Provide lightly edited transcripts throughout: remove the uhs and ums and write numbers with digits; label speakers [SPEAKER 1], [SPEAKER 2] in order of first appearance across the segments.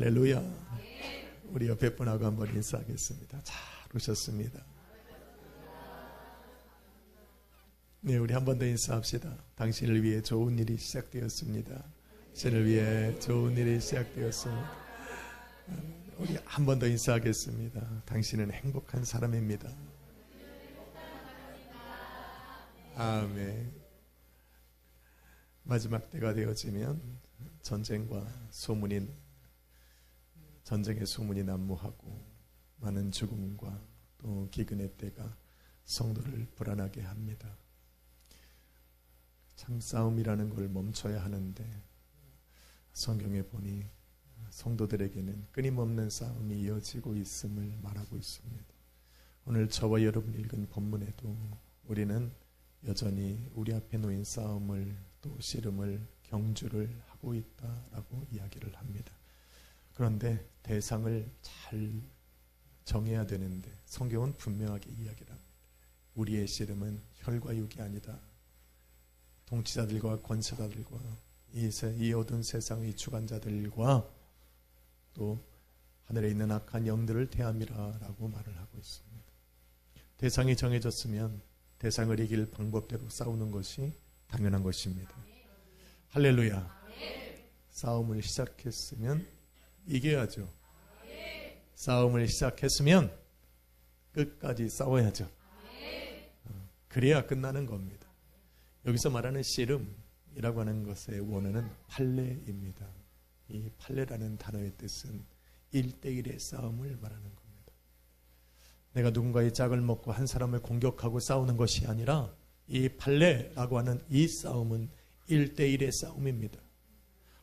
[SPEAKER 1] 할렐루야. 우리 옆에 분하고 한번 인사하겠습니다. 잘 오셨습니다. 네, 우리 한 번 더 인사합시다. 당신을 위해 좋은 일이 시작되었습니다. 당신을 위해 좋은 일이 시작되었습니다. 우리 한 번 더 인사하겠습니다. 당신은 행복한 사람입니다. 아멘. 마지막 때가 되어지면 전쟁의 소문이 난무하고 많은 죽음과 또 기근의 때가 성도를 불안하게 합니다. 참 싸움이라는 걸 멈춰야 하는데 성경에 보니 성도들에게는 끊임없는 싸움이 이어지고 있음을 말하고 있습니다. 오늘 저와 여러분 읽은 본문에도 우리는 여전히 우리 앞에 놓인 싸움을 또 씨름을 경주를 하고 있다라고 이야기를 합니다. 그런데 대상을 잘 정해야 되는데 성경은 분명하게 이야기를 합니다. 우리의 씨름은 혈과 육이 아니다. 통치자들과 권세자들과 이 어두운 세상의 주관자들과 또 하늘에 있는 악한 영들을 대함이라 라고 말을 하고 있습니다. 대상이 정해졌으면 대상을 이길 방법대로 싸우는 것이 당연한 것입니다. 할렐루야. 싸움을 시작했으면 이겨야죠. 싸움을 시작했으면 끝까지 싸워야죠. 그래야 끝나는 겁니다. 여기서 말하는 씨름이라고 하는 것의 원어는 판례입니다. 이 판례라는 단어의 뜻은 1대1의 싸움을 말하는 겁니다. 내가 누군가의 짝을 먹고 한 사람을 공격하고 싸우는 것이 아니라 이 판례라고 하는 이 싸움은 1대1의 싸움입니다.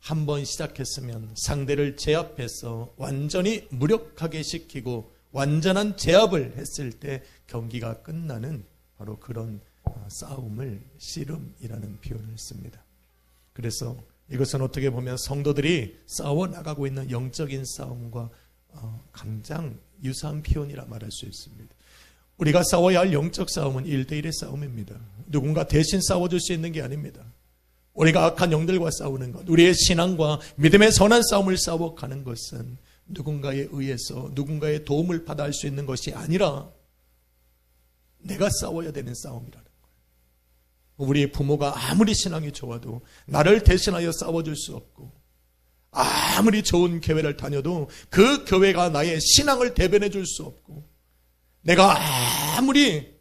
[SPEAKER 1] 한번 시작했으면 상대를 제압해서 완전히 무력하게 시키고 완전한 제압을 했을 때 경기가 끝나는 바로 그런 싸움을 씨름이라는 표현을 씁니다. 그래서 이것은 어떻게 보면 성도들이 싸워나가고 있는 영적인 싸움과 가장 유사한 표현이라 말할 수 있습니다. 우리가 싸워야 할 영적 싸움은 1대1의 싸움입니다. 누군가 대신 싸워줄 수 있는 게 아닙니다. 우리가 악한 영들과 싸우는 것, 우리의 신앙과 믿음의 선한 싸움을 싸워가는 것은 누군가에 의해서 누군가의 도움을 받아 할 수 있는 것이 아니라 내가 싸워야 되는 싸움이라는 거예요. 우리의 부모가 아무리 신앙이 좋아도 나를 대신하여 싸워줄 수 없고, 아무리 좋은 교회를 다녀도 그 교회가 나의 신앙을 대변해 줄 수 없고, 내가 아무리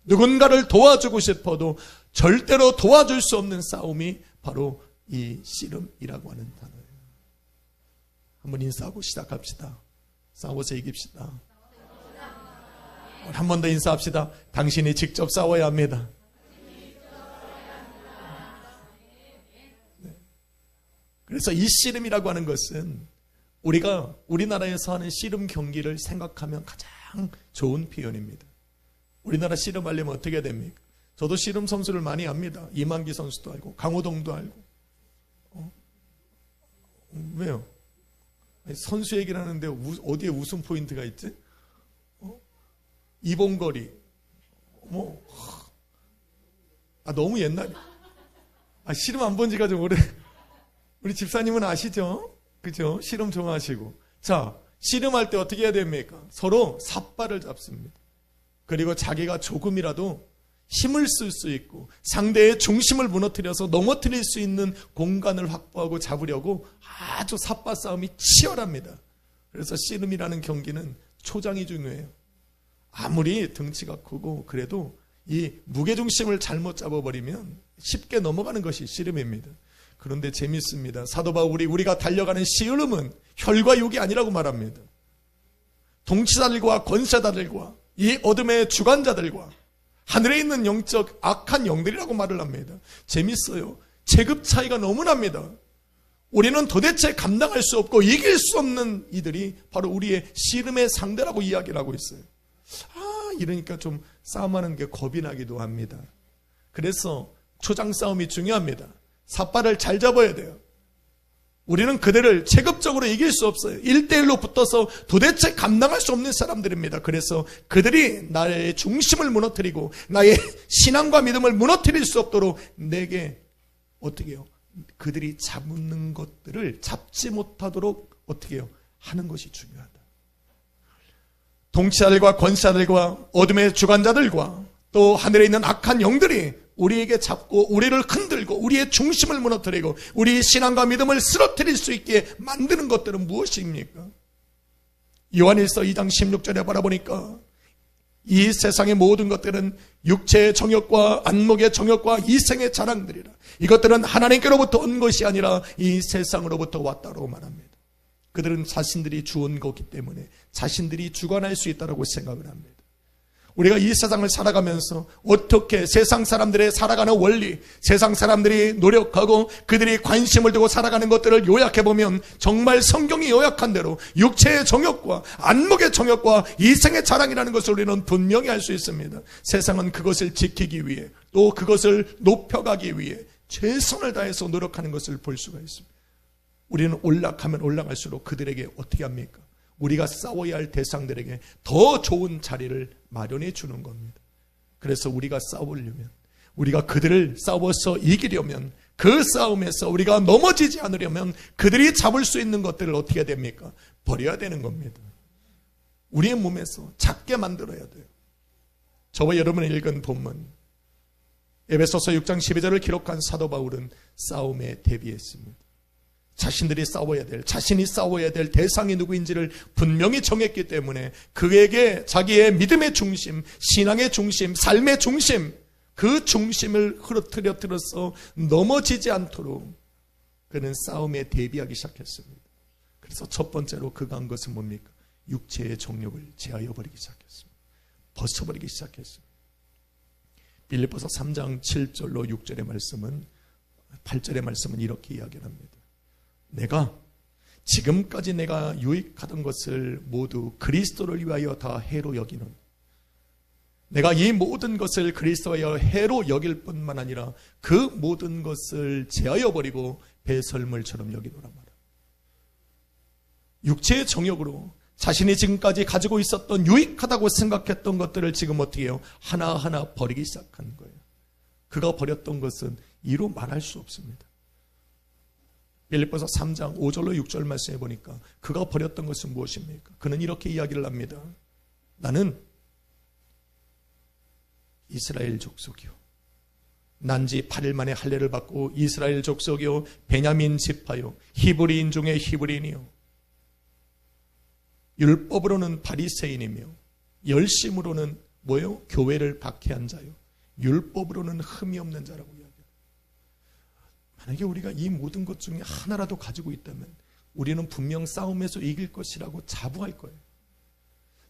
[SPEAKER 1] 누군가를 도와주고 싶어도 절대로 도와줄 수 없는 싸움이 바로 이 씨름이라고 하는 단어예요. 한번 인사하고 시작합시다. 싸워서 이깁시다. 한 번 더 인사합시다. 당신이 직접 싸워야 합니다. 네. 그래서 이 씨름이라고 하는 것은 우리가 우리나라에서 하는 씨름 경기를 생각하면 가장 좋은 표현입니다. 우리나라 씨름하려면 어떻게 해야 됩니까? 저도 씨름 선수를 많이 압니다. 이만기 선수도 알고 강호동도 알고. 왜요? 선수 얘기를 하는데 어디에 웃음 포인트가 있지? 이봉거리. 너무 옛날에. 씨름 안 본 지가 좀 오래. 우리 집사님은 아시죠? 그죠? 씨름 좋아하시고. 자, 씨름할 때 어떻게 해야 됩니까? 서로 삿발을 잡습니다. 그리고 자기가 조금이라도 힘을 쓸 수 있고 상대의 중심을 무너뜨려서 넘어뜨릴 수 있는 공간을 확보하고 잡으려고 아주 삿발 싸움이 치열합니다. 그래서 씨름이라는 경기는 초장이 중요해요. 아무리 등치가 크고 그래도 이 무게중심을 잘못 잡아버리면 쉽게 넘어가는 것이 씨름입니다. 그런데 재밌습니다. 사도 바울이 우리가 달려가는 씨름은 혈과 육이 아니라고 말합니다. 통치자들과 권세자들과 이 어둠의 주관자들과 하늘에 있는 영적 악한 영들이라고 말을 합니다. 재밌어요. 체급 차이가 너무 납니다. 우리는 도대체 감당할 수 없고 이길 수 없는 이들이 바로 우리의 씨름의 상대라고 이야기를 하고 있어요. 이러니까 좀 싸움하는 게 겁이 나기도 합니다. 그래서 초장 싸움이 중요합니다. 삿발을 잘 잡아야 돼요. 우리는 그들을 체급적으로 이길 수 없어요. 1대1로 붙어서 도대체 감당할 수 없는 사람들입니다. 그래서 그들이 나의 중심을 무너뜨리고 나의 신앙과 믿음을 무너뜨릴 수 없도록 내게 어떻게 해요? 그들이 잡는 것들을 잡지 못하도록 어떻게 해요? 하는 것이 중요하다. 통치자들과 권세자들과 어둠의 주관자들과 또 하늘에 있는 악한 영들이 우리에게 잡고 우리를 흔들고 우리의 중심을 무너뜨리고 우리의 신앙과 믿음을 쓰러뜨릴 수 있게 만드는 것들은 무엇입니까? 요한일서 2장 16절에 바라보니까 이 세상의 모든 것들은 육체의 정욕과 안목의 정욕과 이생의 자랑들이라. 이것들은 하나님께로부터 온 것이 아니라 이 세상으로부터 왔다고 말합니다. 그들은 자신들이 주온 거기 때문에 자신들이 주관할 수 있다고 생각을 합니다. 우리가 이 세상을 살아가면서 어떻게 세상 사람들의 살아가는 원리, 세상 사람들이 노력하고 그들이 관심을 두고 살아가는 것들을 요약해보면 정말 성경이 요약한 대로 육체의 정욕과 안목의 정욕과 이생의 자랑이라는 것을 우리는 분명히 알 수 있습니다. 세상은 그것을 지키기 위해 또 그것을 높여가기 위해 최선을 다해서 노력하는 것을 볼 수가 있습니다. 우리는 올라가면 올라갈수록 그들에게 어떻게 합니까? 우리가 싸워야 할 대상들에게 더 좋은 자리를 마련해 주는 겁니다. 그래서 우리가 싸우려면, 우리가 그들을 싸워서 이기려면, 그 싸움에서 우리가 넘어지지 않으려면 그들이 잡을 수 있는 것들을 어떻게 해야 됩니까? 버려야 되는 겁니다. 우리의 몸에서 작게 만들어야 돼요. 저와 여러분이 읽은 본문 에베소서 6장 12절을 기록한 사도 바울은 싸움에 대비했습니다. 자신들이 싸워야 될, 자신이 싸워야 될 대상이 누구인지를 분명히 정했기 때문에 그에게 자기의 믿음의 중심, 신앙의 중심, 삶의 중심, 그 중심을 흐트러뜨려서 넘어지지 않도록 그는 싸움에 대비하기 시작했습니다. 그래서 첫 번째로 그가 한 것은 뭡니까? 육체의 정욕을 제하여 버리기 시작했습니다. 벗어버리기 시작했습니다. 빌립보서 3장 7절로 6절의 말씀은, 8절의 말씀은 이렇게 이야기합니다. 지금까지 내가 유익하던 것을 모두 그리스도를 위하여 다 해로 여기는, 내가 이 모든 것을 그리스도에 해로 여길 뿐만 아니라 그 모든 것을 제하여 버리고 배설물처럼 여기노라 말이야. 육체의 정욕으로 자신이 지금까지 가지고 있었던 유익하다고 생각했던 것들을 지금 어떻게 해요? 하나하나 버리기 시작한 거예요. 그가 버렸던 것은 이루 말할 수 없습니다. 빌립보서 3장 5절로 6절 말씀해 보니까 그가 버렸던 것은 무엇입니까? 그는 이렇게 이야기를 합니다. 나는 이스라엘 족속이요, 난지 8일 만에 할례를 받고 이스라엘 족속이요, 베냐민 지파요, 히브리인 중에 히브리인이요, 율법으로는 바리새인이며 열심으로는 뭐요? 교회를 박해한 자요, 율법으로는 흠이 없는 자라고 이야기합니다. 만약에 우리가 이 모든 것 중에 하나라도 가지고 있다면 우리는 분명 싸움에서 이길 것이라고 자부할 거예요.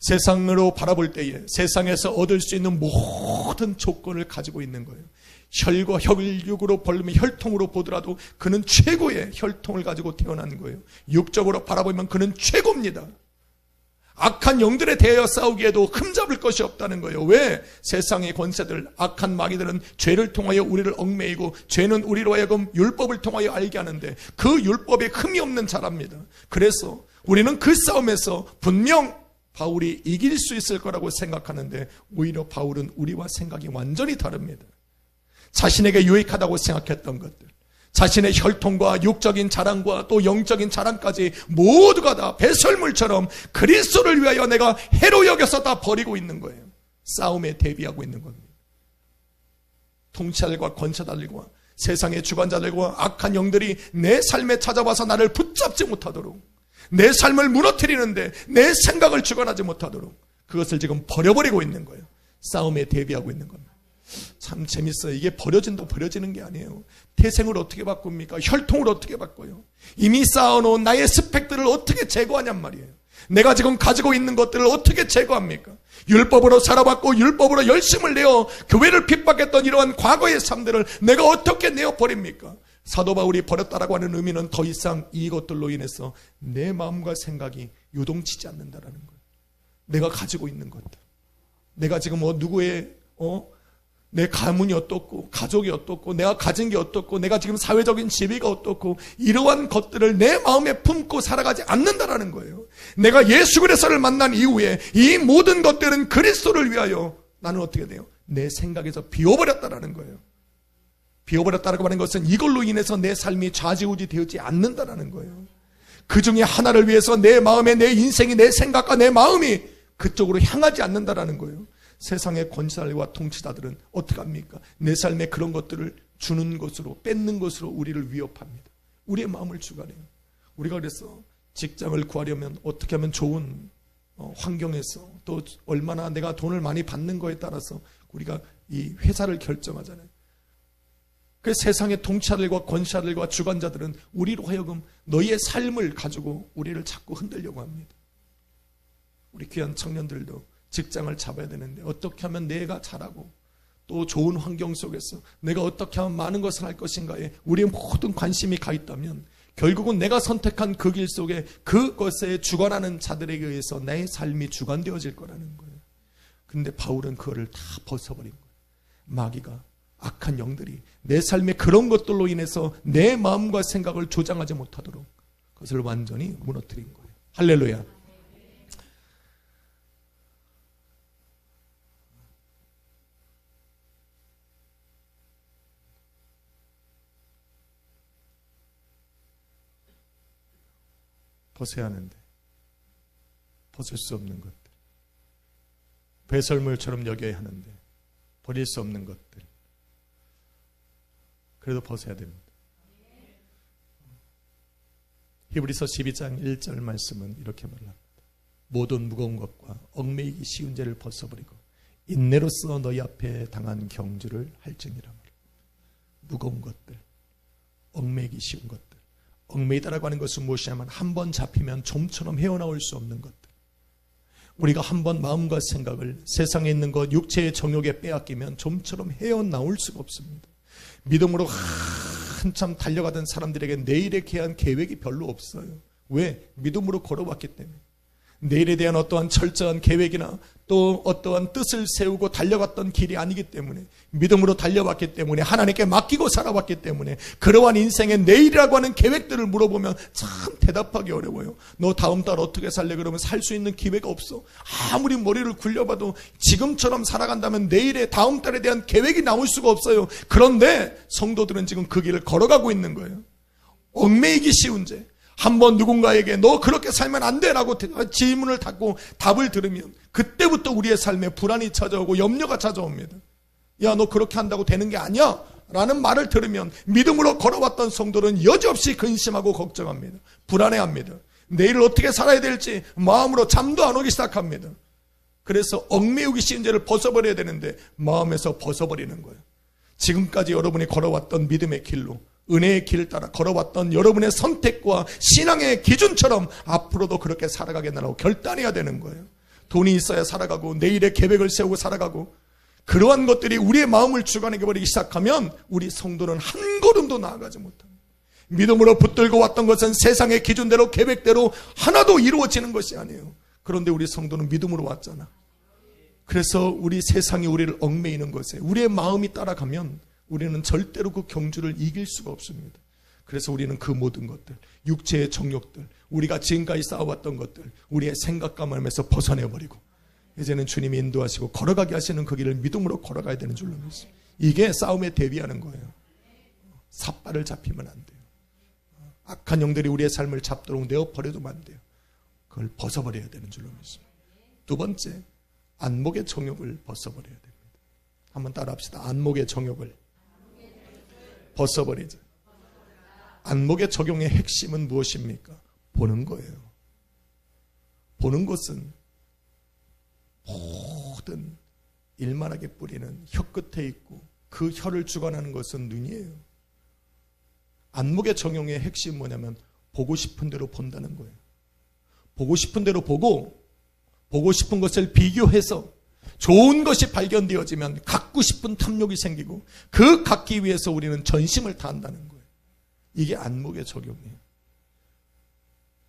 [SPEAKER 1] 세상으로 바라볼 때에 세상에서 얻을 수 있는 모든 조건을 가지고 있는 거예요. 혈과 혈육으로 벌르면 혈통으로 보더라도 그는 최고의 혈통을 가지고 태어난 거예요. 육적으로 바라보면 그는 최고입니다. 악한 영들에 대하여 싸우기에도 흠잡을 것이 없다는 거예요. 왜? 세상의 권세들, 악한 마귀들은 죄를 통하여 우리를 얽매이고 죄는 우리로 하여금 율법을 통하여 알게 하는데 그 율법에 흠이 없는 자랍니다. 그래서 우리는 그 싸움에서 분명 바울이 이길 수 있을 거라고 생각하는데 오히려 바울은 우리와 생각이 완전히 다릅니다. 자신에게 유익하다고 생각했던 것들, 자신의 혈통과 육적인 자랑과 또 영적인 자랑까지 모두가 다 배설물처럼 그리스도를 위하여 내가 해로 여겨서 다 버리고 있는 거예요. 싸움에 대비하고 있는 겁니다. 통치자들과 권세자들과 세상의 주관자들과 악한 영들이 내 삶에 찾아와서 나를 붙잡지 못하도록, 내 삶을 무너뜨리는데 내 생각을 주관하지 못하도록 그것을 지금 버려버리고 있는 거예요. 싸움에 대비하고 있는 겁니다. 참 재밌어요. 이게 버려지는 게 아니에요. 태생을 어떻게 바꿉니까? 혈통을 어떻게 바꿔요? 이미 쌓아놓은 나의 스펙들을 어떻게 제거하냔 말이에요. 내가 지금 가지고 있는 것들을 어떻게 제거합니까? 율법으로 살아왔고 율법으로 열심을 내어 교회를 핍박했던 이러한 과거의 삶들을 내가 어떻게 내어버립니까? 사도 바울이 버렸다라고 하는 의미는 더 이상 이것들로 인해서 내 마음과 생각이 요동치지 않는다라는 거예요. 내가 가지고 있는 것들, 내가 지금 누구의 내 가문이 어떻고 가족이 어떻고 내가 가진 게 어떻고 내가 지금 사회적인 지위가 어떻고 이러한 것들을 내 마음에 품고 살아가지 않는다라는 거예요. 내가 예수 그리스도를 만난 이후에 이 모든 것들은 그리스도를 위하여 나는 어떻게 돼요? 내 생각에서 비워버렸다라는 거예요. 비워버렸다라고 하는 것은 이걸로 인해서 내 삶이 좌지우지 되지 않는다라는 거예요. 그 중에 하나를 위해서 내 마음에 내 인생이 내 생각과 내 마음이 그쪽으로 향하지 않는다라는 거예요. 세상의 권세자들과 통치자들은 어떻게 합니까? 내 삶에 그런 것들을 주는 것으로 뺏는 것으로 우리를 위협합니다. 우리의 마음을 주관해요. 우리가 그래서 직장을 구하려면 어떻게 하면 좋은 환경에서 또 얼마나 내가 돈을 많이 받는 거에 따라서 우리가 이 회사를 결정하잖아요. 그 세상의 통치자들과 권세자들과 주관자들은 우리로 하여금 너희의 삶을 가지고 우리를 자꾸 흔들려고 합니다. 우리 귀한 청년들도 직장을 잡아야 되는데 어떻게 하면 내가 잘하고 또 좋은 환경 속에서 내가 어떻게 하면 많은 것을 할 것인가에 우리의 모든 관심이 가 있다면 결국은 내가 선택한 그 길 속에 그것에 주관하는 자들에게 의해서 내 삶이 주관되어질 거라는 거예요. 근데 바울은 그거를 다 벗어버린 거예요. 마귀가, 악한 영들이 내 삶의 그런 것들로 인해서 내 마음과 생각을 조장하지 못하도록 그것을 완전히 무너뜨린 거예요. 할렐루야. 벗어야 하는데 벗을 수 없는 것들, 배설물처럼 여겨야 하는데 버릴 수 없는 것들, 그래도 벗어야 됩니다. 히브리서 12장 1절 말씀은 이렇게 말합니다. 모든 무거운 것과 얽매이기 쉬운 죄를 벗어버리고 인내로써 너희 앞에 당한 경주를 할지니라 말입니다. 무거운 것들, 얽매이기 쉬운 것들. 얽매이다라고 하는 것은 무엇이냐면 한 번 잡히면 좀처럼 헤어나올 수 없는 것들. 우리가 한 번 마음과 생각을 세상에 있는 것, 육체의 정욕에 빼앗기면 좀처럼 헤어나올 수가 없습니다. 믿음으로 한참 달려가던 사람들에게 내일에 대한 계획이 별로 없어요. 왜? 믿음으로 걸어왔기 때문에. 내일에 대한 어떠한 철저한 계획이나 또 어떠한 뜻을 세우고 달려갔던 길이 아니기 때문에, 믿음으로 달려왔기 때문에, 하나님께 맡기고 살아왔기 때문에 그러한 인생의 내일이라고 하는 계획들을 물어보면 참 대답하기 어려워요. 너 다음 달 어떻게 살래? 그러면 살 수 있는 기회가 없어. 아무리 머리를 굴려봐도 지금처럼 살아간다면 내일의 다음 달에 대한 계획이 나올 수가 없어요. 그런데 성도들은 지금 그 길을 걸어가고 있는 거예요. 얽매이기 쉬운 죄. 한번 누군가에게 너 그렇게 살면 안 돼 라고 질문을 받고 답을 들으면 그때부터 우리의 삶에 불안이 찾아오고 염려가 찾아옵니다. 야, 너 그렇게 한다고 되는 게 아니야 라는 말을 들으면 믿음으로 걸어왔던 성도는 여지없이 근심하고 걱정합니다. 불안해합니다. 내일을 어떻게 살아야 될지 마음으로 잠도 안 오기 시작합니다. 그래서 얽매이기 쉬운 죄를 벗어버려야 되는데 마음에서 벗어버리는 거예요. 지금까지 여러분이 걸어왔던 믿음의 길로, 은혜의 길을 따라 걸어왔던 여러분의 선택과 신앙의 기준처럼 앞으로도 그렇게 살아가겠다고 결단해야 되는 거예요. 돈이 있어야 살아가고 내일의 계획을 세우고 살아가고 그러한 것들이 우리의 마음을 주관해버리기 시작하면 우리 성도는 한 걸음도 나아가지 못합니다. 믿음으로 붙들고 왔던 것은 세상의 기준대로 계획대로 하나도 이루어지는 것이 아니에요. 그런데 우리 성도는 믿음으로 왔잖아. 그래서 우리 세상이 우리를 얽매이는 것에 우리의 마음이 따라가면 우리는 절대로 그 경주를 이길 수가 없습니다. 그래서 우리는 그 모든 것들, 육체의 정욕들, 우리가 지금까지 쌓아왔던 것들, 우리의 생각과 마음에서 벗어내버리고 이제는 주님이 인도하시고 걸어가게 하시는 그 길을 믿음으로 걸어가야 되는 줄로 믿습니다. 이게 싸움에 대비하는 거예요. 삿발을 잡히면 안 돼요. 악한 영들이 우리의 삶을 잡도록 내어버려도 안 돼요. 그걸 벗어버려야 되는 줄로 믿습니다. 두 번째, 안목의 정욕을 벗어버려야 됩니다. 한번 따라합시다. 안목의 정욕을 벗어버리자. 안목의 적용의 핵심은 무엇입니까? 보는 거예요. 보는 것은 모든 일만하게 뿌리는 혀 끝에 있고 그 혀를 주관하는 것은 눈이에요. 안목의 적용의 핵심은 뭐냐면 보고 싶은 대로 본다는 거예요. 보고 싶은 대로 보고 싶은 것을 비교해서 좋은 것이 발견되어지면 갖고 싶은 탐욕이 생기고 그 갖기 위해서 우리는 전심을 다한다는 거예요. 이게 안목의 적용이에요.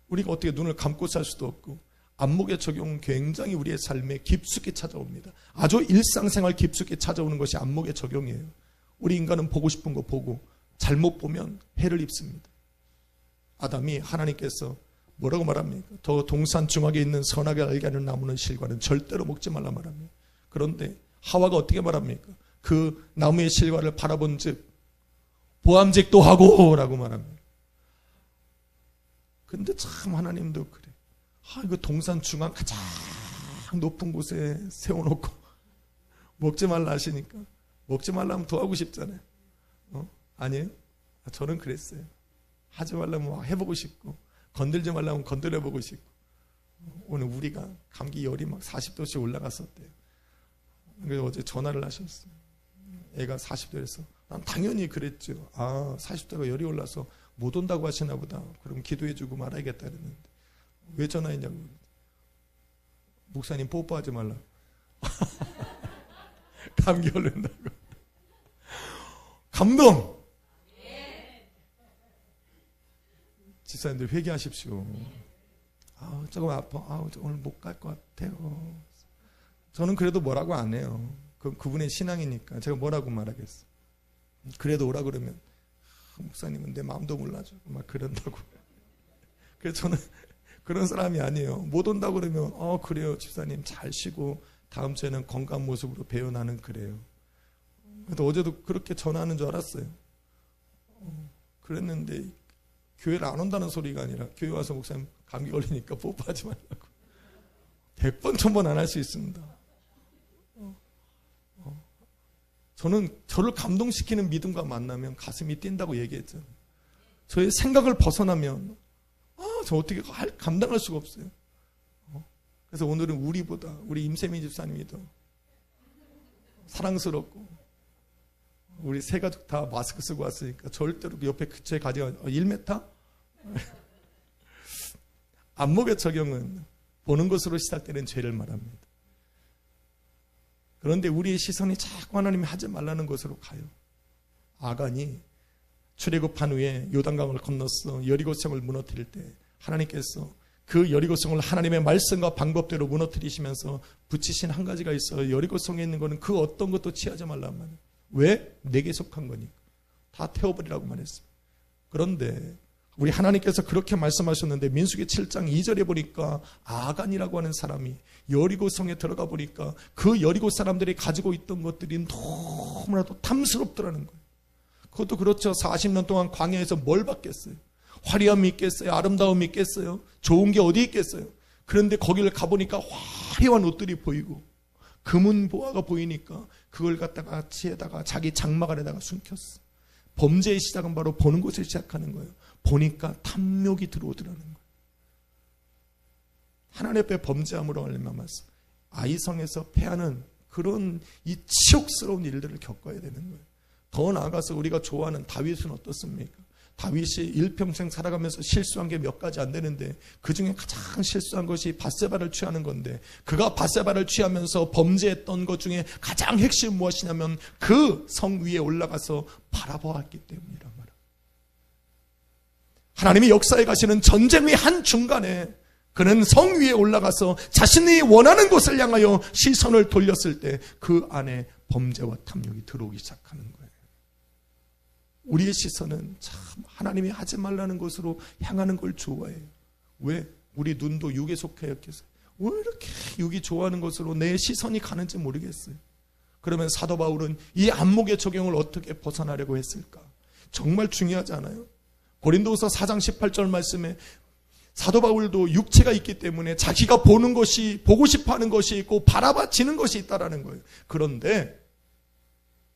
[SPEAKER 1] 우리가 어떻게 눈을 감고 살 수도 없고 안목의 적용은 굉장히 우리의 삶에 깊숙이 찾아옵니다. 아주 일상생활 깊숙이 찾아오는 것이 안목의 적용이에요. 우리 인간은 보고 싶은 거 보고 잘못 보면 해를 입습니다. 아담이 하나님께서 뭐라고 말합니까? 더 동산 중앙에 있는 선악을 알게 하는 나무는 실과는 절대로 먹지 말라 말합니다. 그런데 하와가 어떻게 말합니까? 그 나무의 실과를 바라본 즉 보암직도 하고 라고 말합니다. 근데 참 하나님도 그래. 이거 동산 중앙 가장 높은 곳에 세워놓고 먹지 말라 하시니까 먹지 말라면 더 하고 싶잖아요. 아니에요? 저는 그랬어요. 하지 말라면 해보고 싶고 건들지 말라면 건드려보고 싶고. 오늘 우리가 감기 열이 막 40도씩 올라갔었대요. 그래서 어제 전화를 하셨어요. 애가 40도에서 난 당연히 그랬죠. 40도가 열이 올라서 못 온다고 하시나 보다. 그럼 기도해주고 말아야겠다 그랬는데 왜 전화했냐고. 목사님 뽀뽀하지 말라. 감기 걸린다고. 감동. 집사님들 회개하십시오. 조금 아파. 오늘 못 갈 것 같아요. 저는 그래도 뭐라고 안 해요. 그분의 신앙이니까 제가 뭐라고 말하겠어. 그래도 오라 그러면 목사님은 내 마음도 몰라줘 막 그런다고. 그래서 저는 그런 사람이 아니에요. 못 온다고 그러면 그래요 집사님 잘 쉬고 다음 주에는 건강한 모습으로 뵈요. 나는 그래요. 그래도 어제도 그렇게 전화하는 줄 알았어요. 그랬는데 교회를 안 온다는 소리가 아니라 교회 와서 목사님 감기 걸리니까 뽀뽀하지 말라고. 100번 1000번 안 할 수 있습니다. 저는 저를 감동시키는 믿음과 만나면 가슴이 뛴다고 얘기했잖아요. 저의 생각을 벗어나면 저 어떻게 감당할 수가 없어요. 그래서 오늘은 우리 임세미 집사님이 더 사랑스럽고 우리 세 가족 다 마스크 쓰고 왔으니까 절대로 옆에 제 가지가 1m? 안목의 적용은 보는 것으로 시작되는 죄를 말합니다. 그런데 우리의 시선이 자꾸 하나님이 하지 말라는 것으로 가요. 아간이 출애굽한 후에 요단강을 건넜어 여리고성을 무너뜨릴 때 하나님께서 그 여리고성을 하나님의 말씀과 방법대로 무너뜨리시면서 붙이신 한 가지가 있어요. 여리고성에 있는 거는 그 어떤 것도 취하지 말란 말이에요. 왜? 내게 속한 거니까. 다 태워버리라고 말했어요. 그런데 우리 하나님께서 그렇게 말씀하셨는데 민수기 7장 2절에 보니까 아간이라고 하는 사람이 여리고성에 들어가 보니까 그 여리고 사람들이 가지고 있던 것들이 너무나도 탐스럽더라는 거예요. 그것도 그렇죠. 40년 동안 광야에서 뭘 받겠어요? 화려함이 있겠어요? 아름다움이 있겠어요? 좋은 게 어디 있겠어요? 그런데 거기를 가보니까 화려한 옷들이 보이고 금은 보화가 보이니까 그걸 갖다가 치에다가 자기 장막 안에다가 숨겼어. 범죄의 시작은 바로 보는 것을 시작하는 거예요. 보니까 탐욕이 들어오더라는 거예요. 하나님 앞에 범죄함으로 말미암아서 아이성에서 패하는 그런 이 치욕스러운 일들을 겪어야 되는 거예요. 더 나아가서 우리가 좋아하는 다윗은 어떻습니까? 다윗이 일평생 살아가면서 실수한 게 몇 가지 안 되는데 그 중에 가장 실수한 것이 바세바를 취하는 건데 그가 바세바를 취하면서 범죄했던 것 중에 가장 핵심은 무엇이냐면 그 성 위에 올라가서 바라보았기 때문이란 말이에요. 하나님이 역사에 가시는 전쟁의 한중간에 그는 성 위에 올라가서 자신이 원하는 곳을 향하여 시선을 돌렸을 때 그 안에 범죄와 탐욕이 들어오기 시작하는 거예요. 우리의 시선은 참 하나님이 하지 말라는 것으로 향하는 걸 좋아해요. 왜? 우리 눈도 육에 속하였겠어요. 왜 이렇게 육이 좋아하는 것으로 내 시선이 가는지 모르겠어요. 그러면 사도 바울은 이 안목의 적용을 어떻게 벗어나려고 했을까? 정말 중요하지 않아요? 고린도후서 4장 18절 말씀에 사도 바울도 육체가 있기 때문에 자기가 보는 것이 보고 싶어하는 것이 있고 바라봐지는 것이 있다라는 거예요. 그런데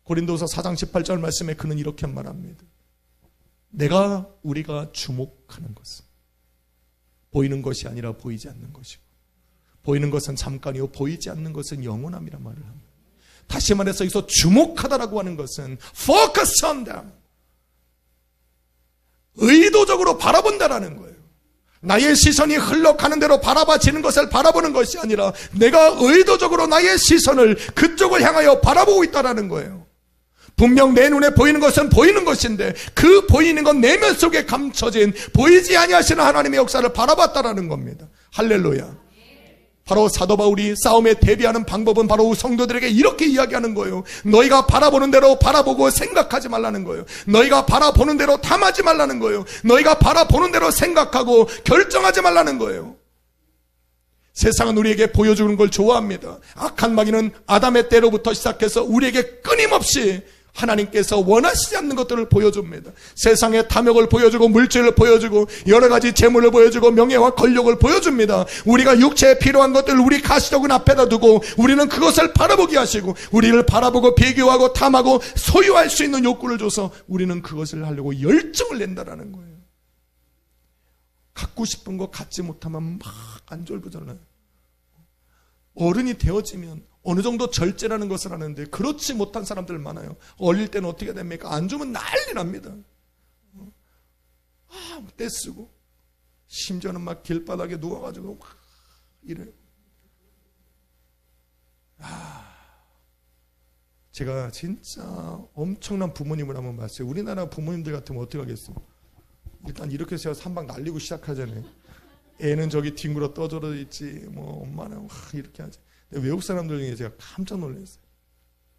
[SPEAKER 1] 고린도후서 4장 18절 말씀에 그는 이렇게 말합니다. 우리가 주목하는 것은 보이는 것이 아니라 보이지 않는 것이고 보이는 것은 잠깐이요 보이지 않는 것은 영원함이란 말을 합니다. 다시 말해서 여기서 주목하다라고 하는 것은 focus on them. 의도적으로 바라본다라는 거예요. 나의 시선이 흘러가는 대로 바라봐지는 것을 바라보는 것이 아니라 내가 의도적으로 나의 시선을 그쪽을 향하여 바라보고 있다라는 거예요. 분명 내 눈에 보이는 것은 보이는 것인데 그 보이는 건 내면 속에 감춰진 보이지 아니하시는 하나님의 역사를 바라봤다라는 겁니다. 할렐루야. 바로 사도 바울이 싸움에 대비하는 방법은 바로 성도들에게 이렇게 이야기하는 거예요. 너희가 바라보는 대로 바라보고 생각하지 말라는 거예요. 너희가 바라보는 대로 탐하지 말라는 거예요. 너희가 바라보는 대로 생각하고 결정하지 말라는 거예요. 세상은 우리에게 보여주는 걸 좋아합니다. 악한 마귀는 아담의 때로부터 시작해서 우리에게 끊임없이 하나님께서 원하시지 않는 것들을 보여줍니다. 세상의 탐욕을 보여주고 물질을 보여주고 여러 가지 재물을 보여주고 명예와 권력을 보여줍니다. 우리가 육체에 필요한 것들을 우리 가시적인 앞에다 두고 우리는 그것을 바라보게 하시고 우리를 바라보고 비교하고 탐하고 소유할 수 있는 욕구를 줘서 우리는 그것을 하려고 열정을 낸다라는 거예요. 갖고 싶은 거 갖지 못하면 막 안절부절해요. 어른이 되어지면 어느 정도 절제라는 것을 하는데 그렇지 못한 사람들 많아요. 어릴 때는 어떻게 됩니까? 안 주면 난리 납니다. 떼쓰고 심지어는 막 길바닥에 누워가지고 막 이래요. 제가 진짜 엄청난 부모님을 한번 봤어요. 우리나라 부모님들 같으면 어떻게 하겠어요? 일단 이렇게 해서 한방 날리고 시작하잖아요. 애는 저기 뒹굴어 떠들어 있지, 뭐 엄마는 이렇게 하지. 외국 사람들 중에 제가 깜짝 놀랐어요.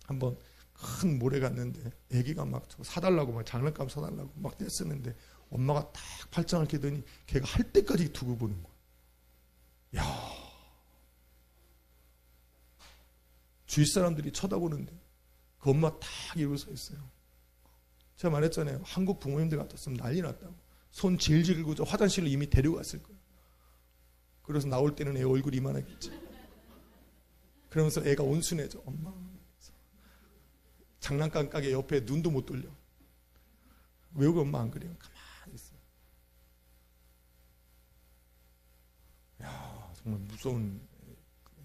[SPEAKER 1] 한번 큰 몰에 갔는데 애기가 막 사달라고 막 장난감 사달라고 막 떼쓰는데 엄마가 딱 팔짱을 끼더니 걔가 할 때까지 두고 보는 거야. 야, 주위 사람들이 쳐다보는데 그 엄마 딱 이러고 서 있어요. 제가 말했잖아요. 한국 부모님들 같았으면 난리 났다고. 손 질질 긁고 화장실로 이미 데려갔을 거예요. 그래서 나올 때는 애 얼굴이 이만하겠지. 그러면서 애가 온순해져. 엄마. 장난감 가게 옆에 눈도 못 돌려. 외국 엄마 안 그래요? 가만히 있어. 야, 정말 무서운,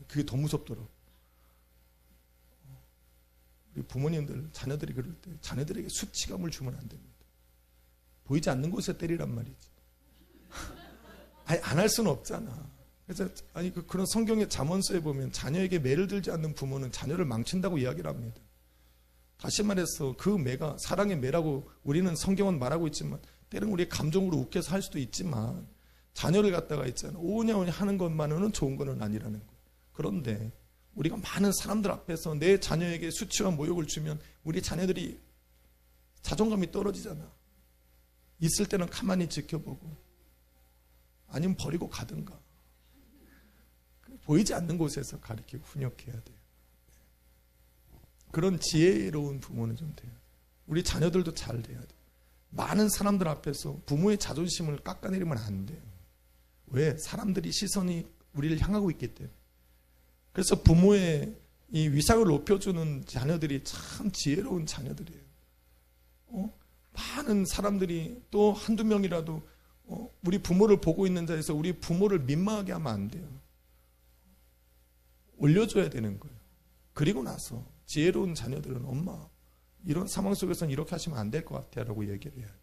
[SPEAKER 1] 그게 더 무섭더라고. 우리 부모님들, 자녀들이 그럴 때 자녀들에게 수치감을 주면 안 됩니다. 보이지 않는 곳에 때리란 말이지. 아니, 안 할 수는 없잖아. 그래서 그런 성경의 잠언서에 보면 자녀에게 매를 들지 않는 부모는 자녀를 망친다고 이야기를 합니다. 다시 말해서 그 매가 사랑의 매라고 우리는 성경은 말하고 있지만 때로는 우리의 감정으로 웃겨서 할 수도 있지만 자녀를 갖다가 있잖아. 오냐오냐 하는 것만으로는 좋은 건 아니라는 거예요. 그런데 우리가 많은 사람들 앞에서 내 자녀에게 수치와 모욕을 주면 우리 자녀들이 자존감이 떨어지잖아. 있을 때는 가만히 지켜보고 아니면 버리고 가든가. 보이지 않는 곳에서 가르치고 훈육해야 돼요. 그런 지혜로운 부모는 좀 돼요. 우리 자녀들도 잘 돼야 돼요. 많은 사람들 앞에서 부모의 자존심을 깎아내리면 안 돼요. 왜? 사람들이 시선이 우리를 향하고 있기 때문에. 그래서 부모의 이 위상을 높여주는 자녀들이 참 지혜로운 자녀들이에요. 많은 사람들이 또 한두 명이라도 우리 부모를 보고 있는 자에서 우리 부모를 민망하게 하면 안 돼요. 올려줘야 되는 거예요. 그리고 나서 지혜로운 자녀들은 엄마 이런 상황 속에서는 이렇게 하시면 안 될 것 같아요 라고 얘기를 해야지.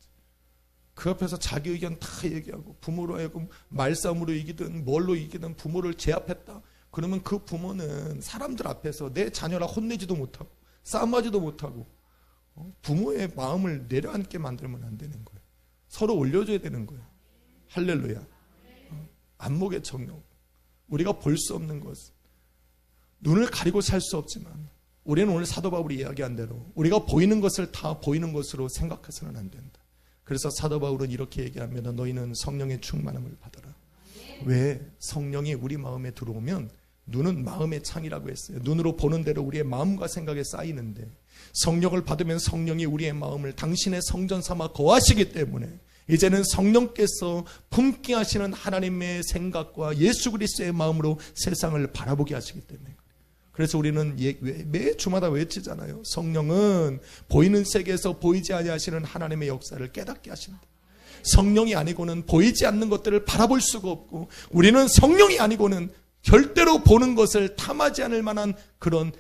[SPEAKER 1] 그 앞에서 자기 의견 다 얘기하고 부모로 하여금 말싸움으로 이기든 뭘로 이기든 부모를 제압했다. 그러면 그 부모는 사람들 앞에서 내 자녀라 혼내지도 못하고 싸움하지도 못하고 부모의 마음을 내려앉게 만들면 안 되는 거예요. 서로 올려줘야 되는 거예요. 할렐루야. 안목의 정욕. 우리가 볼 수 없는 것. 눈을 가리고 살 수 없지만 우리는 오늘 사도 바울이 이야기한 대로 우리가 보이는 것을 다 보이는 것으로 생각해서는 안 된다. 그래서 사도 바울은 이렇게 얘기합니다. 너희는 성령의 충만함을 받아라. 왜? 성령이 우리 마음에 들어오면 눈은 마음의 창이라고 했어요. 눈으로 보는 대로 우리의 마음과 생각에 쌓이는데 성령을 받으면 성령이 우리의 마음을 당신의 성전 삼아 거하시기 때문에 이제는 성령께서 품게 하시는 하나님의 생각과 예수 그리스도의 마음으로 세상을 바라보게 하시기 때문에 그래서 우리는 매 주마다 외치잖아요. 성령은 보이는 세계에서 보이지 아니하시는 하나님의 역사를 깨닫게 하신다. 성령이 아니고는 보이지 않는 것들을 바라볼 수가 없고 우리는 성령이 아니고는 절대로 보는 것을 탐하지 않을 만한 그런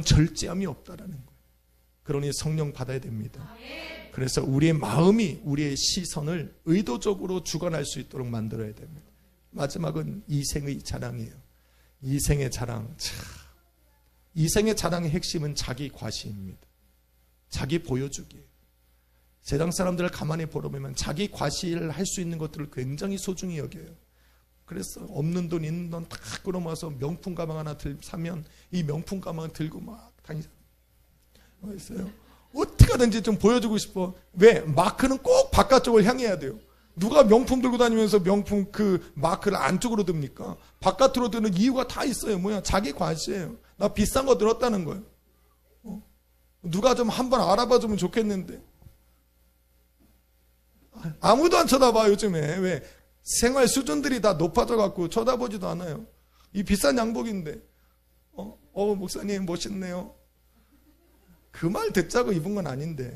[SPEAKER 1] 절제함이 없다라는 거예요. 그러니 성령 받아야 됩니다. 그래서 우리의 마음이 우리의 시선을 의도적으로 주관할 수 있도록 만들어야 됩니다. 마지막은 이생의 자랑이에요. 이생의 자랑. 이생의 자랑의 핵심은 자기 과시입니다. 자기 보여주기. 세상 사람들을 가만히 보려면 자기 과시를 할 수 있는 것들을 굉장히 소중히 여겨요. 그래서 없는 돈 있는 돈 다 끌어모아서 명품 가방 하나 사면 이 명품 가방을 들고 막 다니잖아요. 있어요. 어떻게 하든지 좀 보여주고 싶어. 왜? 마크는 꼭 바깥쪽을 향해야 돼요. 누가 명품 들고 다니면서 명품 그 마크를 안쪽으로 듭니까? 바깥으로 드는 이유가 다 있어요. 뭐야? 자기 과시예요. 나 비싼 거 들었다는 거예요. 누가 좀 한번 알아봐 주면 좋겠는데. 아무도 안 쳐다봐 요즘에. 왜? 생활 수준들이 다 높아져 갖고 쳐다보지도 않아요. 이 비싼 양복인데 목사님 멋있네요. 그 말 듣자고 입은 건 아닌데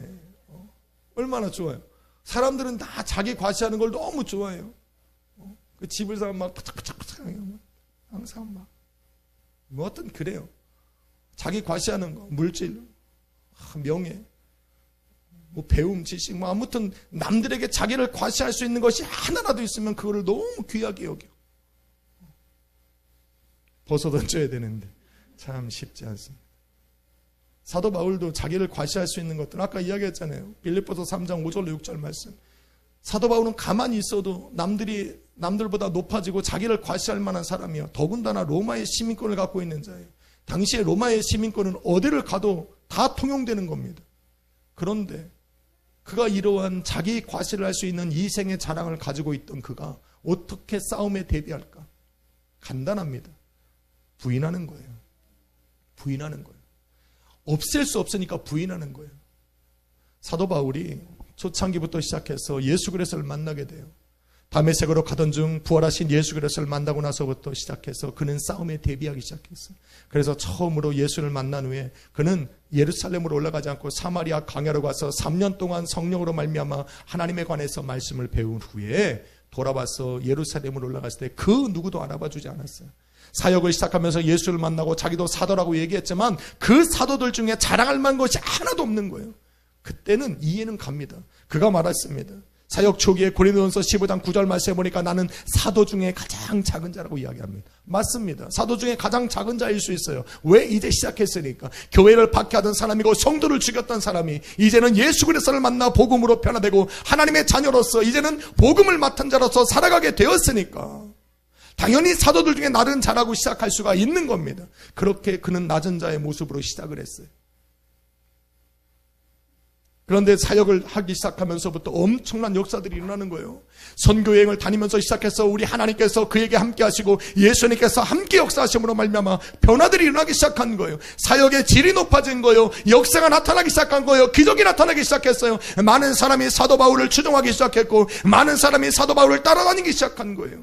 [SPEAKER 1] 얼마나 좋아요. 사람들은 다 자기 과시하는 걸 너무 좋아해요. 그 집을 사면 막 푸짝푸짝푸짝 항상 막 뭐 어떤 그래요. 자기 과시하는 거, 물질, 명예, 뭐 배움, 지식, 뭐 아무튼 남들에게 자기를 과시할 수 있는 것이 하나라도 있으면 그거를 너무 귀하게 여겨. 벗어 던져야 되는데 참 쉽지 않습니다. 사도 바울도 자기를 과시할 수 있는 것들 아까 이야기했잖아요. 빌립보서 3장 5절 6절 말씀. 사도 바울은 가만히 있어도 남들보다 높아지고 자기를 과시할 만한 사람이요. 더군다나 로마의 시민권을 갖고 있는 자예요. 당시에 로마의 시민권은 어디를 가도 다 통용되는 겁니다. 그런데 그가 이러한 자기 과시를 할 수 있는 이생의 자랑을 가지고 있던 그가 어떻게 싸움에 대비할까? 간단합니다. 부인하는 거예요. 부인하는 거예요. 없앨 수 없으니까 부인하는 거예요. 사도 바울이 초창기부터 시작해서 예수 그리스도를 만나게 돼요. 다메섹으로 가던 중 부활하신 예수 그리스도를 만나고 나서부터 시작해서 그는 싸움에 대비하기 시작했어요. 그래서 처음으로 예수를 만난 후에 그는 예루살렘으로 올라가지 않고 사마리아 광야로 가서 3년 동안 성령으로 말미암아 하나님에 관해서 말씀을 배운 후에 돌아와서 예루살렘으로 올라갔을 때 그 누구도 알아봐 주지 않았어요. 사역을 시작하면서 예수를 만나고 자기도 사도라고 얘기했지만 그 사도들 중에 자랑할 만한 것이 하나도 없는 거예요. 그때는 이해는 갑니다. 그가 말했습니다. 사역 초기에 고린도전서 15장 9절 말씀해 보니까 나는 사도 중에 가장 작은 자라고 이야기합니다. 맞습니다. 사도 중에 가장 작은 자일 수 있어요. 왜? 이제 시작했으니까. 교회를 박해하던 사람이고 성도를 죽였던 사람이 이제는 예수 그리스도를 만나 복음으로 변화되고 하나님의 자녀로서 이제는 복음을 맡은 자로서 살아가게 되었으니까 당연히 사도들 중에 낮은 자라고 시작할 수가 있는 겁니다. 그렇게 그는 낮은 자의 모습으로 시작을 했어요. 그런데 사역을 하기 시작하면서부터 엄청난 역사들이 일어나는 거예요. 선교여행을 다니면서 시작해서 우리 하나님께서 그에게 함께 하시고 예수님께서 함께 역사하심으로 말미암아 변화들이 일어나기 시작한 거예요. 사역의 질이 높아진 거예요. 역사가 나타나기 시작한 거예요. 기적이 나타나기 시작했어요. 많은 사람이 사도 바울을 추종하기 시작했고 많은 사람이 사도 바울을 따라다니기 시작한 거예요.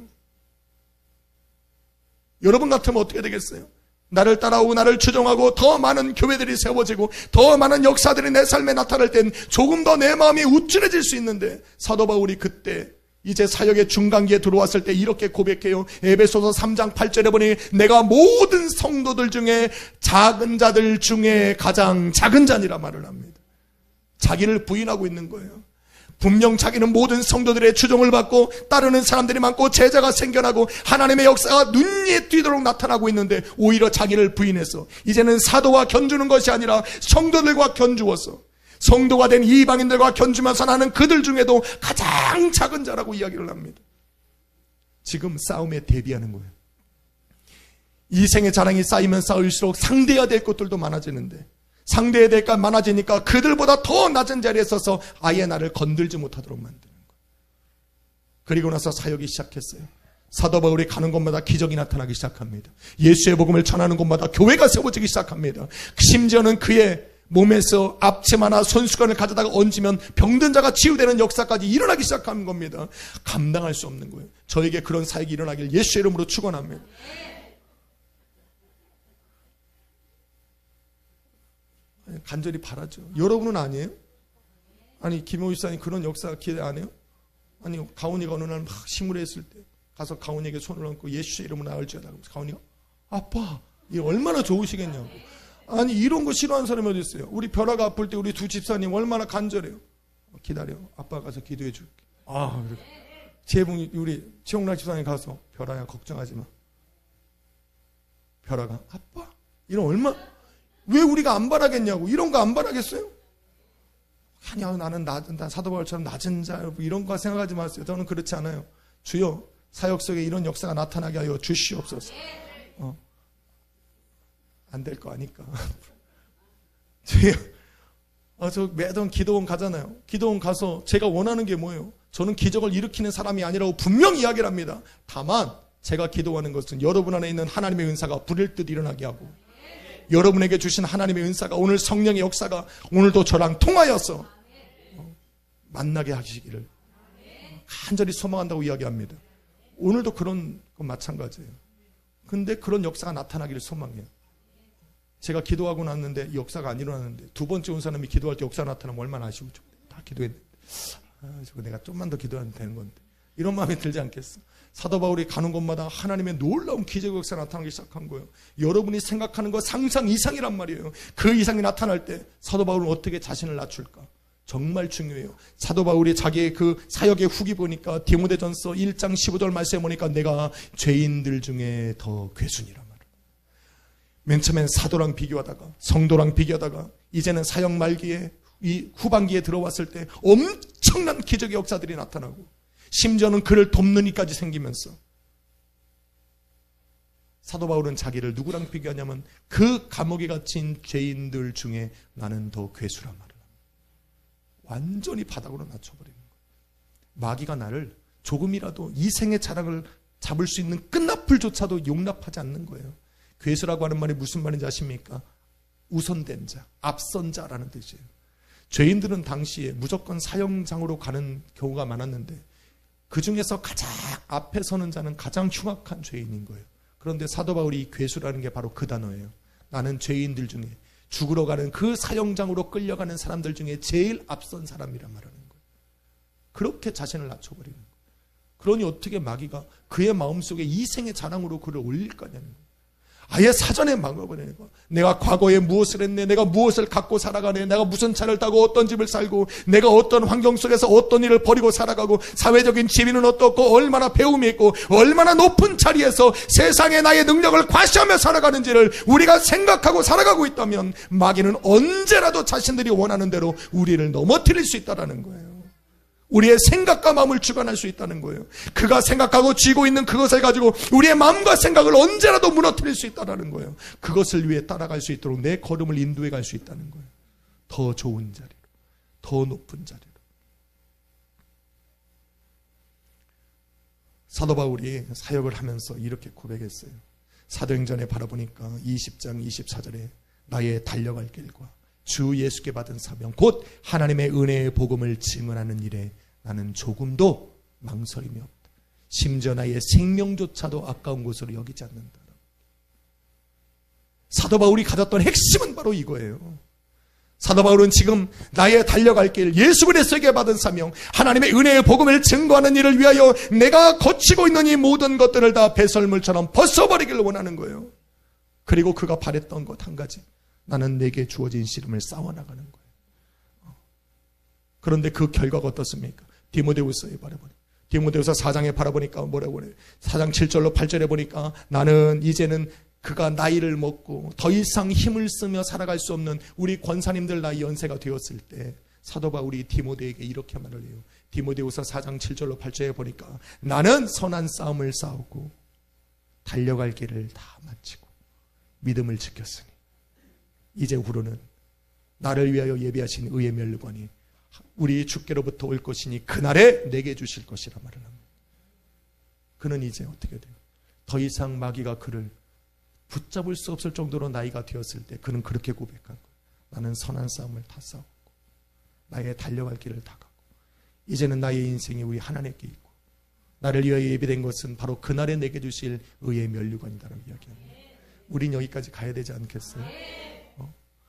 [SPEAKER 1] 여러분 같으면 어떻게 되겠어요? 나를 따라오고 나를 추종하고 더 많은 교회들이 세워지고 더 많은 역사들이 내 삶에 나타날 땐 조금 더 내 마음이 우쭐해질 수 있는데 사도 바울이 그때 이제 사역의 중간기에 들어왔을 때 이렇게 고백해요. 에베소서 3장 8절에 보니 내가 모든 성도들 중에 작은 자들 중에 가장 작은 자니라 말을 합니다. 자기를 부인하고 있는 거예요. 분명 자기는 모든 성도들의 추종을 받고 따르는 사람들이 많고 제자가 생겨나고 하나님의 역사가 눈에 띄도록 나타나고 있는데 오히려 자기를 부인해서 이제는 사도와 견주는 것이 아니라 성도들과 견주어서 성도가 된 이방인들과 견주면서 나는 그들 중에도 가장 작은 자라고 이야기를 합니다. 지금 싸움에 대비하는 거예요. 이생의 자랑이 쌓이면 쌓일수록 상대해야 될 것들도 많아지는데 상대의 대가 많아지니까 그들보다 더 낮은 자리에 서서 아예 나를 건들지 못하도록 만드는 거예요. 그리고 나서 사역이 시작했어요. 사도 바울이 가는 곳마다 기적이 나타나기 시작합니다. 예수의 복음을 전하는 곳마다 교회가 세워지기 시작합니다. 심지어는 그의 몸에서 앞치마나 손수건을 가져다가 얹으면 병든 자가 치유되는 역사까지 일어나기 시작하는 겁니다. 감당할 수 없는 거예요. 저에게 그런 사역이 일어나길 예수의 이름으로 축원합니다. 간절히 바라죠. 여러분은 아니에요? 아니 김호 일사님 그런 역사 기대 안 해요? 아니 가온이가 어느 날 막 시무레했을 때 가서 가온이에게 손을 얹고 예수의 이름으로 나을지어다. 가온이가 아빠 이게 얼마나 좋으시겠냐고. 아니 이런 거 싫어하는 사람이 어디 있어요? 우리 벼라가 아플 때 우리 두 집사님 얼마나 간절해요. 기다려. 아빠가 가서 기도해 줄게. 아 재봉이 우리 최홍락 집사님 가서 벼라야 걱정하지 마. 벼라가 아빠 이런 얼마 왜 우리가 안 바라겠냐고. 이런 거 안 바라겠어요? 아니야 나는 사도 바울처럼 낮은 자 이런 거 생각하지 마세요. 저는 그렇지 않아요. 주여 사역 속에 이런 역사가 나타나게 하여 주시옵소서. 안 될 거 아니까. 주여 저 매번 기도원 가잖아요. 기도원 가서 제가 원하는 게 뭐예요? 저는 기적을 일으키는 사람이 아니라고 분명히 이야기를 합니다. 다만 제가 기도하는 것은 여러분 안에 있는 하나님의 은사가 불일 듯 일어나게 하고 여러분에게 주신 하나님의 은사가, 오늘 성령의 역사가 오늘도 저랑 통하여서 만나게 하시기를 간절히 소망한다고 이야기합니다. 오늘도 그런 건 마찬가지예요. 근데 그런 역사가 나타나기를 소망해요. 제가 기도하고 났는데 역사가 안 일어나는데, 두 번째 온 사람이 기도할 때 역사가 나타나면 얼마나 아쉬우죠. 다 기도했는데 저거 내가 좀만 더 기도하면 되는 건데, 이런 마음이 들지 않겠어? 사도 바울이 가는 곳마다 하나님의 놀라운 기적 역사가 나타나기 시작한 거예요. 여러분이 생각하는 거 상상 이상이란 말이에요. 그 이상이 나타날 때 사도 바울은 어떻게 자신을 낮출까? 정말 중요해요. 사도 바울이 자기의 그 사역의 후기 보니까 디모데전서 1장 15절 말씀에 보니까 내가 죄인들 중에 더 괴순이란 말이에요. 맨 처음엔 사도랑 비교하다가 성도랑 비교하다가 이제는 사역 말기에 이 후반기에 들어왔을 때 엄청난 기적의 역사들이 나타나고, 심지어는 그를 돕는 이까지 생기면서 사도 바울은 자기를 누구랑 비교하냐면 그 감옥에 갇힌 죄인들 중에 나는 더 괴수란 말이에요. 완전히 바닥으로 낮춰버리는 거예요. 마귀가 나를 조금이라도 이 생의 자랑을 잡을 수 있는 끝나풀조차도 용납하지 않는 거예요. 괴수라고 하는 말이 무슨 말인지 아십니까? 우선된 자, 앞선 자라는 뜻이에요. 죄인들은 당시에 무조건 사형장으로 가는 경우가 많았는데 그 중에서 가장 앞에 서는 자는 가장 흉악한 죄인인 거예요. 그런데 사도 바울이 괴수라는 게 바로 그 단어예요. 나는 죄인들 중에 죽으러 가는 그 사형장으로 끌려가는 사람들 중에 제일 앞선 사람이란 말하는 거예요. 그렇게 자신을 낮춰버리는 거예요. 그러니 어떻게 마귀가 그의 마음속에 이생의 자랑으로 그를 올릴 거냐는 거예요. 아예 사전에 막아버리는 거예요. 내가 과거에 무엇을 했네, 내가 무엇을 갖고 살아가네, 내가 무슨 차를 타고 어떤 집을 살고, 내가 어떤 환경 속에서 어떤 일을 벌이고 살아가고, 사회적인 지위는 어떻고, 얼마나 배움이 있고, 얼마나 높은 자리에서 세상에 나의 능력을 과시하며 살아가는지를 우리가 생각하고 살아가고 있다면 마귀는 언제라도 자신들이 원하는 대로 우리를 넘어뜨릴 수 있다는 거예요. 우리의 생각과 마음을 주관할 수 있다는 거예요. 그가 생각하고 쥐고 있는 그것을 가지고 우리의 마음과 생각을 언제라도 무너뜨릴 수 있다는 거예요. 그것을 위해 따라갈 수 있도록 내 걸음을 인도해 갈 수 있다는 거예요. 더 좋은 자리로, 더 높은 자리로. 사도 바울이 사역을 하면서 이렇게 고백했어요. 사도행전에 바라보니까 20장 24절에 나의 달려갈 길과 주 예수께 받은 사명 곧 하나님의 은혜의 복음을 증언하는 일에 나는 조금도 망설임이 없다. 심지어 나의 생명조차도 아까운 것으로 여기지 않는다. 사도 바울이 가졌던 핵심은 바로 이거예요. 사도 바울은 지금 나의 달려갈 길, 예수 그리스도에게 받은 사명, 하나님의 은혜의 복음을 증거하는 일을 위하여 내가 거치고 있는 이 모든 것들을 다 배설물처럼 벗어버리기를 원하는 거예요. 그리고 그가 바랬던 것 한 가지, 나는 내게 주어진 씨름을 싸워나가는 거예요. 그런데 그 결과가 어떻습니까? 디모데후서에 바라보니, 디모데후서 4장에 바라보니까 뭐라고 그래요? 4장 7절로 8절에 보니까 나는 이제는 그가 나이를 먹고 더 이상 힘을 쓰며 살아갈 수 없는 우리 권사님들 나이 연세가 되었을 때 사도 바울이 디모데에게 이렇게 말을 해요. 디모데후서 4장 7절로 8절에 보니까 나는 선한 싸움을 싸우고 달려갈 길을 다 마치고 믿음을 지켰으니 이제 후로는 나를 위하여 예비하신 의의 면류관이 우리 주께로부터 올 것이니 그날에 내게 주실 것이라 말을 합니다. 그는 이제 어떻게 돼요? 더 이상 마귀가 그를 붙잡을 수 없을 정도로 나이가 되었을 때 그는 그렇게 고백한 거예요. 나는 선한 싸움을 다 싸웠고 나의 달려갈 길을 다 가고 이제는 나의 인생이 우리 하나님께 있고 나를 위하여 예비된 것은 바로 그날에 내게 주실 의의 면류관이라고 이야기합니다. 우린 여기까지 가야 되지 않겠어요?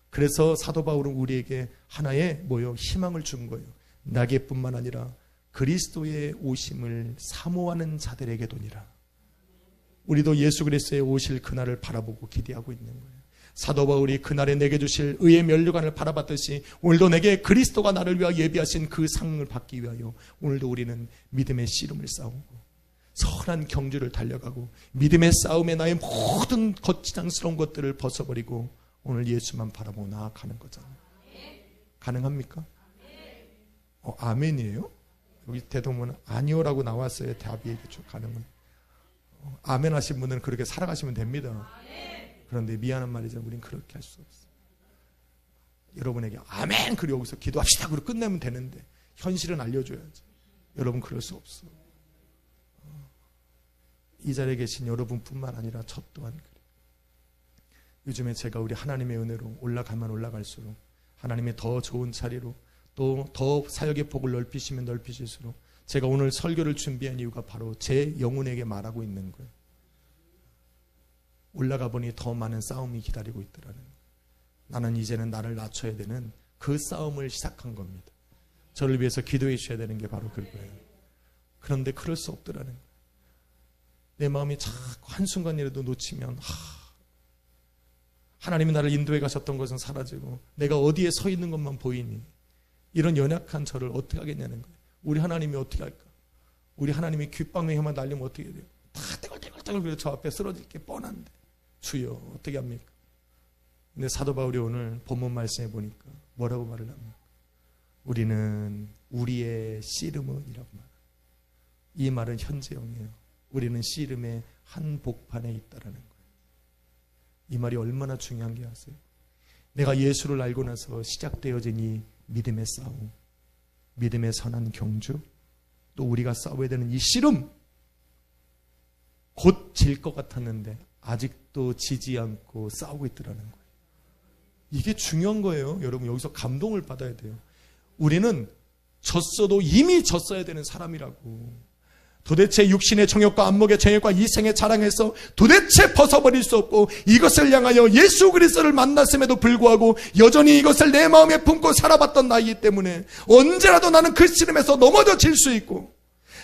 [SPEAKER 1] 그래서 사도 바울은 우리에게 하나의 희망을 준 거예요. 나게뿐만 아니라 그리스도의 오심을 사모하는 자들에게도니라. 우리도 예수 그리스도의 오실 그날을 바라보고 기대하고 있는 거예요. 사도 바울이 그날에 내게 주실 의의 면류관을 바라봤듯이 오늘도 내게 그리스도가 나를 위하여 예비하신 그 상을 받기 위하여 오늘도 우리는 믿음의 씨름을 싸우고 선한 경주를 달려가고 믿음의 싸움에 나의 모든 거치장스러운 것들을 벗어버리고 오늘 예수만 바라보고 나아가는 거잖아요. 가능합니까? 아멘이에요? 여기 대동문은 아니오라고 나왔어요. 답이 가능은. 아멘 하신 분들은 그렇게 살아가시면 됩니다. 그런데 미안한 말이죠. 우린 그렇게 할 수 없어요. 여러분에게 아멘 그리고 여기서 기도합시다 그리고 끝내면 되는데 현실은 알려줘야지. 여러분 그럴 수 없어. 이 자리에 계신 여러분뿐만 아니라 저 또한 그래요. 요즘에 제가 우리 하나님의 은혜로 올라가면 올라갈수록 하나님의 더 좋은 자리로 또 더 사역의 폭을 넓히시면 넓히실수록 제가 오늘 설교를 준비한 이유가 바로 제 영혼에게 말하고 있는 거예요. 올라가 보니 더 많은 싸움이 기다리고 있더라는 거예요. 나는 이제는 나를 낮춰야 되는 그 싸움을 시작한 겁니다. 저를 위해서 기도해 주셔야 되는 게 바로 그거예요. 그런데 그럴 수 없더라는 거예요. 내 마음이 자꾸 한순간이라도 놓치면 하나님이 나를 인도해 가셨던 것은 사라지고 내가 어디에 서 있는 것만 보이니 이런 연약한 저를 어떻게 하겠냐는 거예요. 우리 하나님이 어떻게 할까? 우리 하나님이 귓방맹이만 날리면 어떻게 돼요? 다 떼굴떼굴떼굴 그래서 저 앞에 쓰러질 게 뻔한데 주여 어떻게 합니까? 근데 사도 바울이 오늘 본문 말씀해 보니까 뭐라고 말을 합니까? 우리는 우리의 씨름은이라고 말합니다. 이 말은 현재형이에요. 우리는 씨름의 한 복판에 있다라는 거예요. 이 말이 얼마나 중요한 게 아세요? 내가 예수를 알고 나서 시작되어진 이 믿음의 싸움, 믿음의 선한 경주, 또 우리가 싸워야 되는 이 씨름, 곧 질 것 같았는데 아직도 지지 않고 싸우고 있더라는 거예요. 이게 중요한 거예요. 여러분 여기서 감동을 받아야 돼요. 우리는 졌어도 이미 졌어야 되는 사람이라고. 도대체 육신의 정욕과 안목의 정욕과 이생의 자랑에서 도대체 벗어버릴 수 없고 이것을 향하여 예수 그리스도를 만났음에도 불구하고 여전히 이것을 내 마음에 품고 살아봤던 나이기 때문에 언제라도 나는 그 씨름에서 넘어져 질 수 있고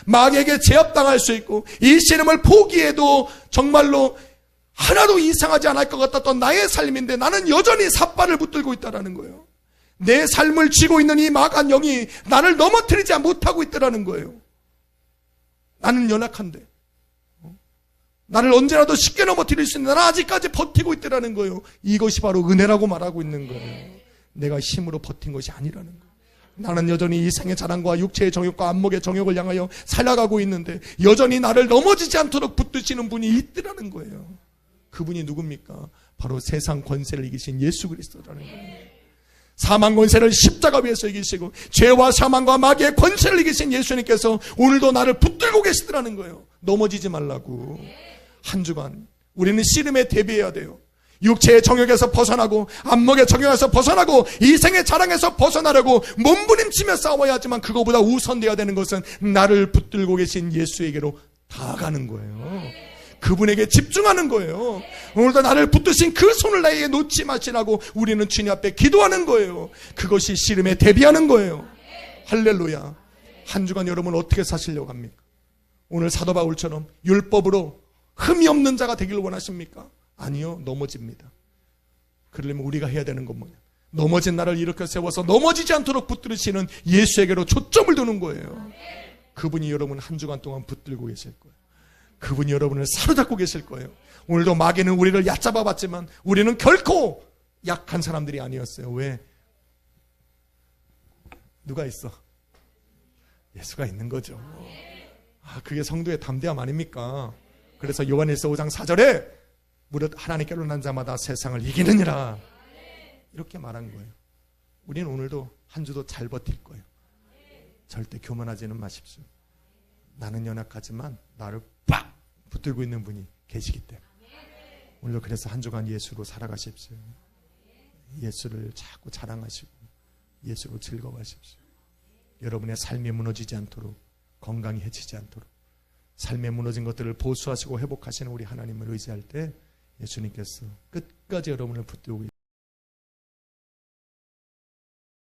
[SPEAKER 1] 마귀에게 제압당할 수 있고 이 씨름을 포기해도 정말로 하나도 이상하지 않을 것 같았던 나의 삶인데 나는 여전히 삿발을 붙들고 있다는 거예요. 내 삶을 쥐고 있는 이 마귀한 영이 나를 넘어뜨리지 못하고 있다는 거예요. 나는 연약한데 나를 언제라도 쉽게 넘어뜨릴 수 있는데 나는 아직까지 버티고 있다는 거예요. 이것이 바로 은혜라고 말하고 있는 거예요. 내가 힘으로 버틴 것이 아니라는 거예요. 나는 여전히 이 생의 자랑과 육체의 정욕과 안목의 정욕을 향하여 살아가고 있는데 여전히 나를 넘어지지 않도록 붙드시는 분이 있더라는 거예요. 그분이 누굽니까? 바로 세상 권세를 이기신 예수 그리스도라는 거예요. 사망 권세를 십자가 위에서 이기시고 죄와 사망과 마귀의 권세를 이기신 예수님께서 오늘도 나를 붙들고 계시더라는 거예요. 넘어지지 말라고. 한 주간 우리는 씨름에 대비해야 돼요. 육체의 정욕에서 벗어나고 안목의 정욕에서 벗어나고 이생의 자랑에서 벗어나려고 몸부림치며 싸워야 하지만 그거보다 우선되어야 되는 것은 나를 붙들고 계신 예수에게로 다가가는 거예요. 그분에게 집중하는 거예요. 오늘도 나를 붙드신 그 손을 나에게 놓지 마시라고 우리는 주님 앞에 기도하는 거예요. 그것이 씨름에 대비하는 거예요. 할렐루야. 한 주간 여러분 어떻게 사시려고 합니까? 오늘 사도 바울처럼 율법으로 흠이 없는 자가 되기를 원하십니까? 아니요, 넘어집니다. 그러려면 우리가 해야 되는 건 뭐냐? 넘어진 나를 일으켜 세워서 넘어지지 않도록 붙들으시는 예수에게로 초점을 두는 거예요. 그분이 여러분 한 주간 동안 붙들고 계실 거예요. 그분이 여러분을 사로잡고 계실 거예요. 오늘도 마귀는 우리를 얕잡아 봤지만 우리는 결코 약한 사람들이 아니었어요. 왜? 누가 있어? 예수가 있는 거죠. 그게 성도의 담대함 아닙니까? 그래서 요한일서 5장 4절에 무릇 하나님께로 난 자마다 세상을 이기느니라 이렇게 말한 거예요. 우리는 오늘도 한 주도 잘 버틸 거예요. 절대 교만하지는 마십시오. 나는 연약하지만 나를 빡 붙들고 있는 분이 계시기 때문에 오늘도 그래서 한 주간 예수로 살아가십시오. 예수를 자꾸 자랑하시고 예수로 즐거워하십시오. 여러분의 삶이 무너지지 않도록, 건강이 해치지 않도록 삶에 무너진 것들을 보수하시고 회복하시는 우리 하나님을 의지할 때 예수님께서 끝까지 여러분을 붙들고